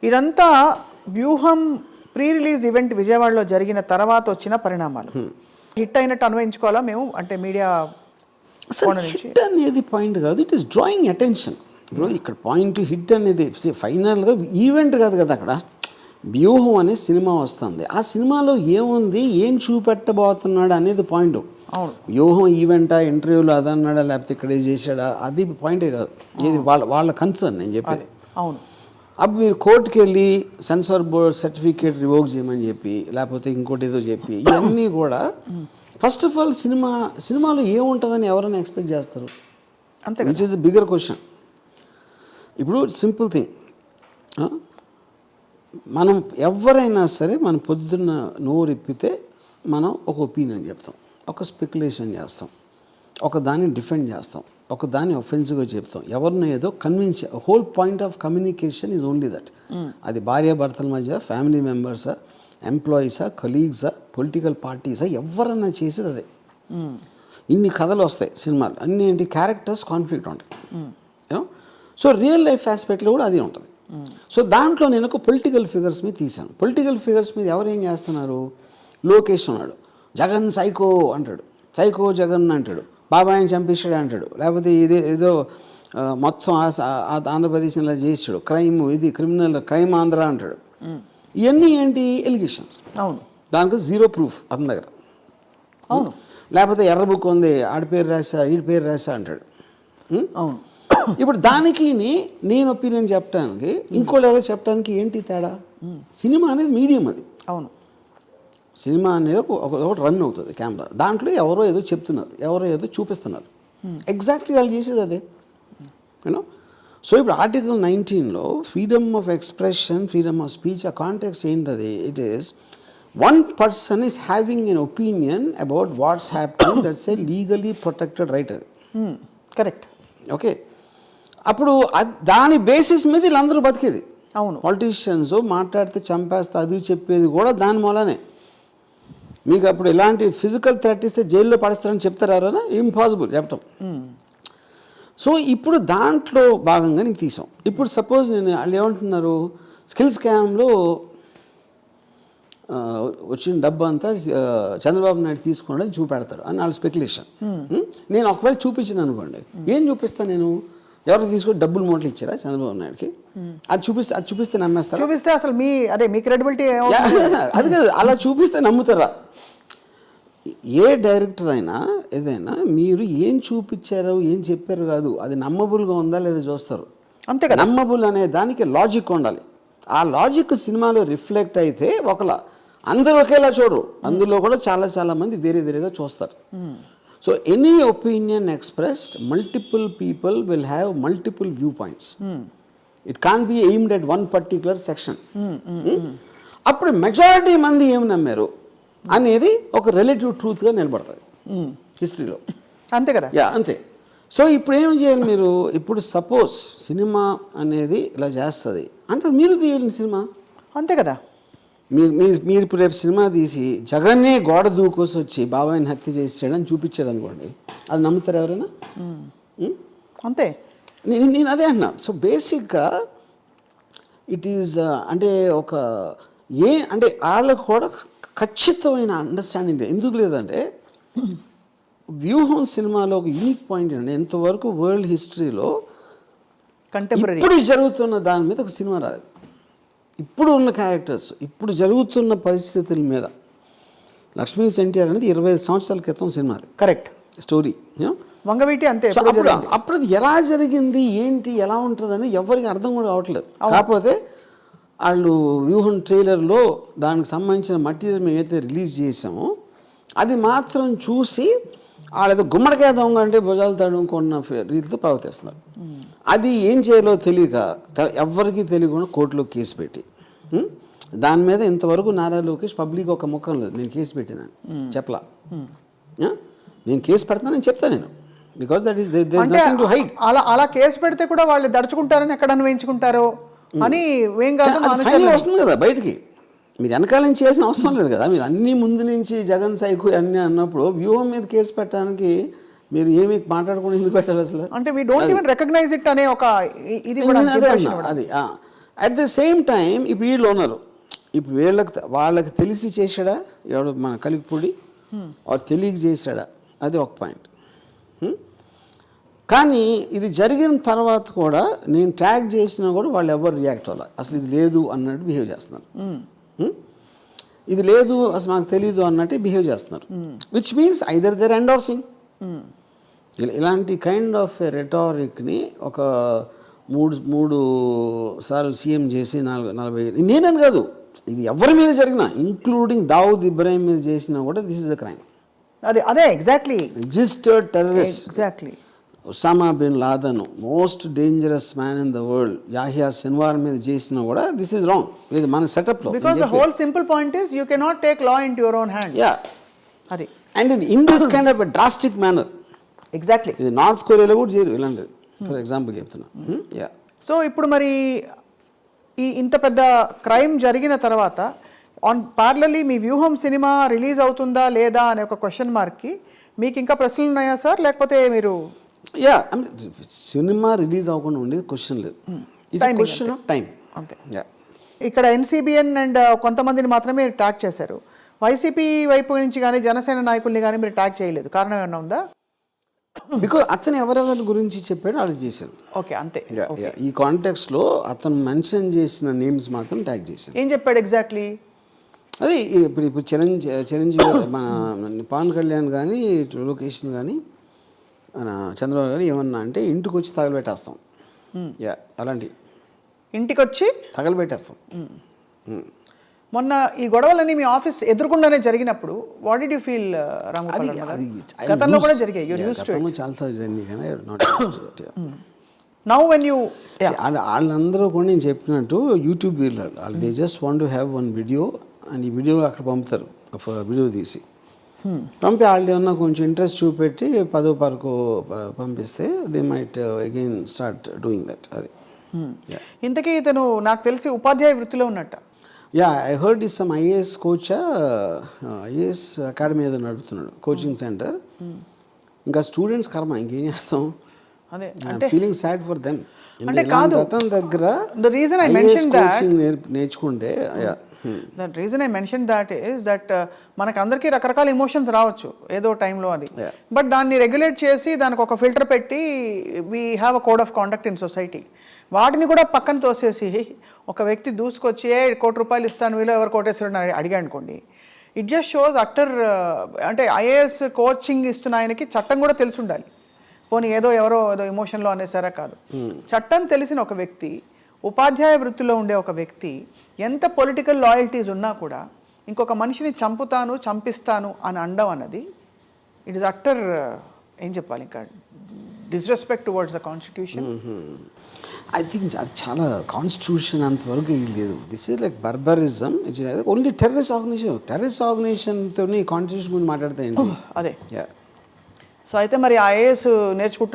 ఇదంతా వ్యూహం pre release event విజయవాడలో జరిగిన తర్వాత వచ్చిన పరిణామాలు. హిట్ అయినట్టు అన్వయించుకోవాలా మేము, అంటే మీడియా హిట్ అనేది పాయింట్ కాదు, ఇట్ ఈస్ డ్రాయింగ్ అటెన్షన్. ఇప్పుడు ఇక్కడ పాయింట్ హిట్ అనేది ఫైనల్గా ఈవెంట్ కాదు కదా, అక్కడ వ్యూహం అనే సినిమా వస్తుంది. ఆ సినిమాలో ఏముంది, ఏం చూపెట్టబోతున్నాడు అనేది పాయింట్. వ్యూహం ఈవెంటా, ఇంటర్వ్యూలో అదన్నాడా, లేకపోతే ఇక్కడ చేశాడా, అది పాయింటే కాదు. ఇది వాళ్ళ కన్సర్న్ నేను చెప్పేది. అవును, అప్పుడు మీరు కోర్టుకి వెళ్ళి సెన్సార్ బోర్డ్ సర్టిఫికేట్ రివోక్ చేయమని చెప్పి, లేకపోతే ఇంకోటి ఏదో చెప్పి, ఇవన్నీ కూడా ఫస్ట్ ఆఫ్ ఆల్ సినిమాలో ఏముంటుందని ఎవరైనా ఎక్స్పెక్ట్ చేస్తారు? అంతే, which is the bigger question. ఇప్పుడు సింపుల్ థింగ్, మనం ఎవరైనా సరే మనం పొద్దున్న నోరెప్పితే మనం ఒక ఒపీనియన్ చెప్తాం, ఒక స్పెక్యులేషన్ చేస్తాం, ఒక దాన్ని డిఫెండ్ చేస్తాం, ఒక దాన్ని ఒఫెన్సివ్గా చెప్తాం, ఎవరినో ఏదో convince. Whole point of communication is only that. అది భార్యాభర్తల మధ్య, ఫ్యామిలీ మెంబర్సా, ఎంప్లాయీసా, కలీగ్సా, పొలిటికల్ పార్టీసా, ఎవరన్నా చేసేది అదే. ఇన్ని కథలు వస్తాయి సినిమాలు, అన్ని ఏంటి, క్యారెక్టర్స్ కాన్ఫ్లిక్ట్ ఉంటాయి. సో రియల్ లైఫ్ ఆస్పెక్ట్లో కూడా అది ఉంటుంది. సో దాంట్లో నేను ఒక పొలిటికల్ ఫిగర్స్ మీద తీశాను. పొలిటికల్ ఫిగర్స్ మీద ఎవరు ఏం చేస్తున్నారు, లోకేష్ ఉన్నాడు, జగన్ సైకో అంటాడు, సైకో జగన్ అంటాడు, బాబాయిని చంపేశాడు అంటాడు, లేకపోతే ఇదే ఏదో మొత్తం ఆంధ్రప్రదేశ్ ఇలా చేసాడు, క్రైమ్, ఇది క్రిమినల్ క్రైమ్ ఆంధ్ర అంటాడు. ఇవన్నీ ఏంటి, ఎలిగేషన్స్. అవును, దానికి జీరో ప్రూఫ్ అతని దగ్గర. అవును, లేకపోతే ఎర్ర బుక్ ఉంది, ఆడి పేరు రాసా, వీడి పేరు రాసా అంటాడు. అవును. ఇప్పుడు దానికి నేను ఒపీనియన్ చెప్పడానికి, ఇంకోటి ఎవరో చెప్పడానికి ఏంటి తేడా? సినిమా అనేది మీడియం, అది. అవును, సినిమా అనేది ఒకటి రన్ అవుతుంది కెమెరా, దాంట్లో ఎవరో ఏదో చెప్తున్నారు, ఎవరో ఏదో చూపిస్తున్నారు. ఎగ్జాక్ట్లీ వాళ్ళు చేసేది అదే, యూనో. సో ఇప్పుడు ఆర్టికల్ 19లో freedom of expression, freedom of speech, ఆ కాంటెక్స్ట్ ఏంటది? It is one person is having an opinion about what's happening, that's a legally protected right. అది కరెక్ట్. ఓకే, అప్పుడు దాని బేసిస్ మీద వీళ్ళందరూ బతికేది. అవును, పాలిటీషియన్స్ మాట్లాడితే చంపేస్తా అది చెప్పేది కూడా దాని మూలనే. మీకు అప్పుడు ఇలాంటి ఫిజికల్ థ్రెట్ ఇస్తే జైల్లో పడేస్తారని చెప్తారా? ఇంపాసిబుల్ చెప్పటం. సో ఇప్పుడు దాంట్లో భాగంగా నేను తీసాం. ఇప్పుడు సపోజ్ నేను వాళ్ళు ఏమంటున్నారు, స్కిల్ స్కామ్లో వచ్చిన డబ్బు అంతా చంద్రబాబు నాయుడు తీసుకున్నాడని చూపెడతాడు అని వాళ్ళ స్పెక్యులేషన్. నేను ఒకవేళ చూపించింది అనుకోండి, ఏం చూపిస్తాను నేను? ఎవరికి తీసుకొని డబ్బులు మూటలు ఇచ్చారా చంద్రబాబు నాయుడుకి? అది చూపిస్తే నమ్మేస్తారా? చూపిస్తే అసలు మీ క్రెడిబిలిటీ అది కాదు, అలా చూపిస్తే నమ్ముతారా? ఏ డైరెక్టర్ అయినా ఏదైనా మీరు ఏం చూపించారో, ఏం చెప్పారు కాదు, అది నమ్మబుల్గా ఉందా లేదా చూస్తారు. అంతే కదా. నమ్మబుల్ అనే దానికి లాజిక్ ఉండాలి. ఆ లాజిక్ సినిమాలో రిఫ్లెక్ట్ అయితే ఒకలా, అందరూ ఒకేలా చూడరు, అందులో కూడా చాలా చాలా మంది వేరే వేరేగా చూస్తారు. So any opinion expressed, multiple people will have multiple viewpoints. It can't be aimed at one particular section. అప్పుడు మెజారిటీ మంది ఏం నమ్మారు అనేది ఒక రిలేటివ్ ట్రూత్గా నిలబడుతుంది హిస్టరీలో. అంతే కదా. అంతే. సో ఇప్పుడు ఏం చేయాలి మీరు? ఇప్పుడు సపోజ్ సినిమా అనేది ఇలా చేస్తుంది అంటే మీరు తీయండి సినిమా. అంతే కదా. మీరు ఇప్పుడు రేపు సినిమా తీసి జగన్నే గోడ దూకోసి వచ్చి బాబాయిని హత్య చేసాడని చూపించాడు అనుకోండి, అది నమ్ముతారు ఎవరైనా? అంతే. నేను అదే అంటున్నా. సో బేసిక్గా ఇట్ ఈజ్ అంటే ఒక అంటే వాళ్ళకు కూడా ఖచ్చితమైన అండర్స్టాండింగ్ ఎందుకు లేదంటే, వ్యూహం సినిమాలో ఒక యూనిక్ పాయింట్ అండి, ఎంతవరకు వరల్డ్ హిస్టరీలో కంటెంపరీ ఇప్పుడు జరుగుతున్న దాని మీద ఒక సినిమా రాలేదు. ఇప్పుడు ఉన్న క్యారెక్టర్స్, ఇప్పుడు జరుగుతున్న పరిస్థితుల మీద. లక్ష్మీ ఎన్టీఆర్ అనేది 25 సంవత్సరాల క్రితం సినిమా, కరెక్ట్ స్టోరీ. వంగవీటి అంతే. అప్పుడు అది ఎలా జరిగింది, ఏంటి, ఎలా ఉంటుందని ఎవరికి అర్థం కూడా కావట్లేదు. కాకపోతే వాళ్ళు వ్యూహం ట్రైలర్లో దానికి సంబంధించిన మెటీరియల్ మేము ఏదైతే రిలీజ్ చేసామో అది మాత్రం చూసి వాళ్ళేదో గుమ్మడికాయ దొంగ అంటే భుజాలు తడుముకున్న రీతితో ప్రవర్తిస్తున్నారు. అది ఏం చేయాలో తెలియక ఎవరికి తెలియకుండా కోర్టులో కేసు పెట్టి, దాని మీద ఇంతవరకు నారా లోకేష్ పబ్లిక్ ఒక ముఖం లేదు, నేను కేసు పెట్టినాను చెప్పలా. నేను కేసు పెడతానని చెప్తాను నేను, because that is nothing to hide. అలా కేసు పెడితే కూడా వాళ్ళు దడుచుకుంటారని ఎక్కడ అన్వయించుకుంటారో అని ఏం కాదు, ఫైనల్ వస్తుంది కదా బయటికి. మీరు వెనకాల నుంచి చేసిన అవసరం లేదు కదా. మీరు అన్ని ముందు నుంచి జగన్ సైకు అన్నీ అన్నప్పుడు వ్యూహం మీద కేసు పెట్టడానికి మీరు ఏమి మాట్లాడుకుని ఎందుకు పెట్టాలి అసలు? అంటే we don't even recognise it అనే ఒక ఇది కూడా అది అట్ ద సేమ్ టైం ఇప్పుడు వీళ్ళు ఉన్నారు, ఇప్పుడు వాళ్ళకి తెలిసి చేశాడా ఎవడు మన కలిగిపూడి వాడు తెలియక చేశాడా, అది ఒక పాయింట్. కానీ ఇది జరిగిన తర్వాత కూడా నేను ట్యాగ్ చేసినా కూడా వాళ్ళు ఎవరు రియాక్ట్ అవ్వాలి, అసలు ఇది లేదు అన్నట్టు బిహేవ్ చేస్తున్నారు. ఇది లేదు అసలు నాకు తెలీదు అన్నట్టు బిహేవ్ చేస్తున్నారు, which means either they're endorsing. ఇలాంటి కైండ్ ఆఫ్ రెటారిక్ని ఒక మూడు సార్లు సీఎం చేసి 40 నేనని కాదు, ఇది ఎవరి మీద జరిగినా ఇంక్లూడింగ్ దావుద్ ఇబ్రాహిం మీద చేసినా కూడా దిస్ ఇస్ అ క్రైమ్. అదే exactly registered terrorist exactly. Osama bin Laden, most dangerous man in the world, Yahya Sinwar మీద చేసినా కూడా దిస్ ఇస్ రాంగ్. ఇది మన సెటప్లో. Because the whole simple point is you cannot take law into your own hand. Yeah, అది and in this kind of drastic manner. Exactly. ఇది north కొరియాలో కూడా చేయరు ఇలాంటిది, ఫర్ ఎగ్జాంపుల్ చెప్తున్నా. యా. సో ఇప్పుడు మరి ఇంత పెద్ద క్రైమ్ జరిగిన తర్వాత పార్లర్లీ మీ వ్యూహం సినిమా రిలీజ్ అవుతుందా లేదా అనే ఒక క్వశ్చన్ మార్క్కి మీకు ఇంకా ప్రశ్నలు ఉన్నాయా సార్, లేకపోతే మీరు? యా, సినిమా రిలీజ్ అవ్వకుండా ఉండేది క్వశ్చన్ లేదు, ఇట్స్ క్వశ్చన్ ఆఫ్ టైం అంతే. యా. ఇక్కడ ఎన్సీబీఎన్ అండ్ కొంతమందిని మాత్రమే ట్యాగ్ చేశారు, వైసీపీ వైపు నుంచి కానీ జనసేన నాయకుల్ని కానీ మీరు ట్యాగ్ చేయలేదు, కారణం ఏమన్నా ఉందా? బికాజ్ అతను ఎవరెవరి గురించి చెప్పాడో వాళ్ళు చేశారు. ఓకే, అంతే. ఈ కాంటెక్స్లో అతను మెన్షన్ చేసిన నేమ్స్ మాత్రం ట్యాగ్ చేశారు. ఏం చెప్పాడు ఎగ్జాక్ట్లీ? అది ఇప్పుడు చిరంజీవి మన పవన్ కళ్యాణ్ కానీ లొకేషన్ కానీ మన చంద్రబాబు గారు ఏమన్నా అంటే ఇంటికి వచ్చి తగలబెట్టేస్తాం. యా, అలాంటి ఇంటికి వచ్చి తగలబెట్టేస్తాం. మొన్న ఈ గొడవలన్నీ మీ ఆఫీస్ ఎదురుకుండానే జరిగినప్పుడు what did you feel Ramagopal? గతంలో కూడా జరిగాయి, యు యూజ్డ్ టు ఇట్. చాలాసార్లు జరిగింది కానీ not used to it. Now when you వాళ్ళందరూ కూడా నేను చెప్పినట్టు యూట్యూబ్ వాళ్ళు they just want to have one video and ఈ వీడియో అక్కడ పంపుతారు, వీడియో తీసి పంపి వాళ్ళు ఏమన్నా కొంచెం ఇంట్రెస్ట్ చూపెట్టి 10 వరకు పంపిస్తే they might again start doing that. అది ఇంతకీ ఇతను నాకు తెలిసి ఉపాధ్యాయ వృత్తిలో ఉన్నట్ట. Yeah, I heard is some IAS coach, IAS academy ఏదో నడుపుతున్నాడు, కోచింగ్ సెంటర్. ఇంకా స్టూడెంట్స్ కర్మ, ఇంకేం చేస్తాం. అదే ఫీలింగ్ సాడ్ ఫర్ దెమ్. అంటే కాదు, అతని దగ్గర the reason I mentioned that నేర్చుకుంటే the reason I mentioned that is that మనకు అందరికీ రకరకాల ఎమోషన్స్ రావచ్చు ఏదో టైంలో, అది బట్ దాన్ని రెగ్యులేట్ చేసి దానికి ఒక ఫిల్టర్ పెట్టి we have a code of conduct in society. వాటిని కూడా పక్కన తోసేసి ఒక వ్యక్తి దూసుకొచ్చి ₹1 కోటి ఇస్తాను వీళ్ళు ఎవరు కోటేశ్వరుడు అని అడిగా అనుకోండి, ఇట్ జస్ట్ షోస్ అట్టర్. అంటే ఐఏఎస్ కోచింగ్ ఇస్తున్న ఆయనకి చట్టం కూడా తెలిసి ఉండాలి. పోనీ ఏదో ఎమోషన్లో అనేసారా కాదు, చట్టం తెలిసిన ఒక వ్యక్తి, ఉపాధ్యాయ వృత్తిలో ఉండే ఒక వ్యక్తి ఎంత పొలిటికల్ లాయల్టీస్ ఉన్నా కూడా ఇంకొక మనిషిని చంపుతాను చంపిస్తాను అని అనడం అన్నది ఇట్ ఈస్ అట్టర్, ఏం చెప్పాలి ఇంకా, disrespect towards the constitution. I think అది చాలా కాన్స్టిట్యూషన్ అంతవరకు లేదు. This is like barbarism. It's only terrorist ఆర్గనైజేషన్తో కాన్స్టిట్యూషన్ గురించి మాట్లాడతాయి. అదే. సో అయితే మరి ఐఏఎస్ నేర్చుకుంటున్న